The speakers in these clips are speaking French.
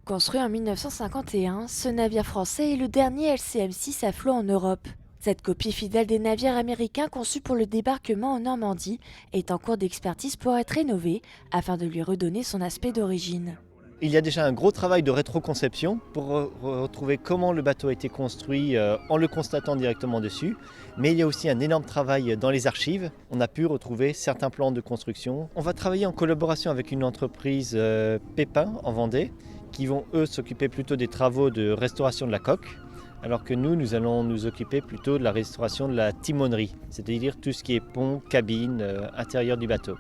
Construit en 1951, ce navire français est le dernier LCM6 à flot en Europe. Cette copie fidèle des navires américains conçus pour le débarquement en Normandie est en cours d'expertise pour être rénovée afin de lui redonner son aspect d'origine. Il y a déjà un gros travail de rétroconception pour retrouver comment le bateau a été construit en le constatant directement dessus. Mais il y a aussi un énorme travail dans les archives. On a pu retrouver certains plans de construction. On va travailler en collaboration avec une entreprise Pépin en Vendée qui vont eux s'occuper plutôt des travaux de restauration de la coque. Alors que nous allons nous occuper plutôt de la restauration de la timonerie, c'est-à-dire tout ce qui est pont, cabine, intérieur du bateau.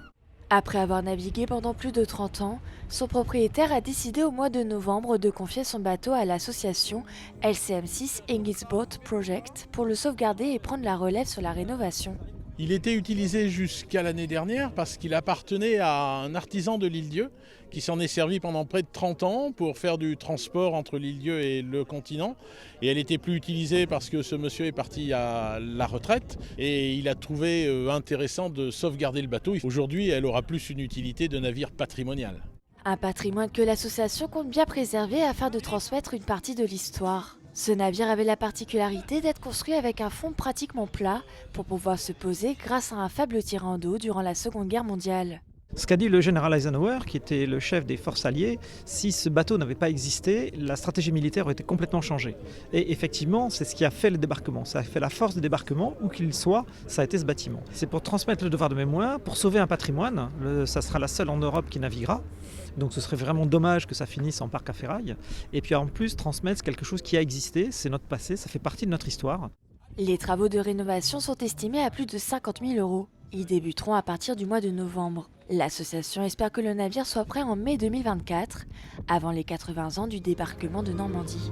Après avoir navigué pendant plus de 30 ans, son propriétaire a décidé au mois de novembre de confier son bateau à l'association LCM6 English Boat Project pour le sauvegarder et prendre la relève sur la rénovation. Il était utilisé jusqu'à l'année dernière parce qu'il appartenait à un artisan de l'Île-Dieu qui s'en est servi pendant près de 30 ans pour faire du transport entre l'Île-Dieu et le continent. Et elle n'était plus utilisée parce que ce monsieur est parti à la retraite et il a trouvé intéressant de sauvegarder le bateau. Aujourd'hui, elle aura plus une utilité de navire patrimonial. Un patrimoine que l'association compte bien préserver afin de transmettre une partie de l'histoire. Ce navire avait la particularité d'être construit avec un fond pratiquement plat pour pouvoir se poser grâce à un faible tirant d'eau durant la Seconde Guerre mondiale. Ce qu'a dit le général Eisenhower, qui était le chef des forces alliées, si ce bateau n'avait pas existé, la stratégie militaire aurait été complètement changée. Et effectivement, c'est ce qui a fait le débarquement. Ça a fait la force du débarquement, où qu'il soit, ça a été ce bâtiment. C'est pour transmettre le devoir de mémoire, pour sauver un patrimoine. Ça sera la seule en Europe qui naviguera. Donc ce serait vraiment dommage que ça finisse en parc à ferraille. Et puis en plus, transmettre quelque chose qui a existé, c'est notre passé, ça fait partie de notre histoire. Les travaux de rénovation sont estimés à plus de 50 000 €. Ils débuteront à partir du mois de novembre. L'association espère que le navire soit prêt en mai 2024, avant les 80 ans du débarquement de Normandie.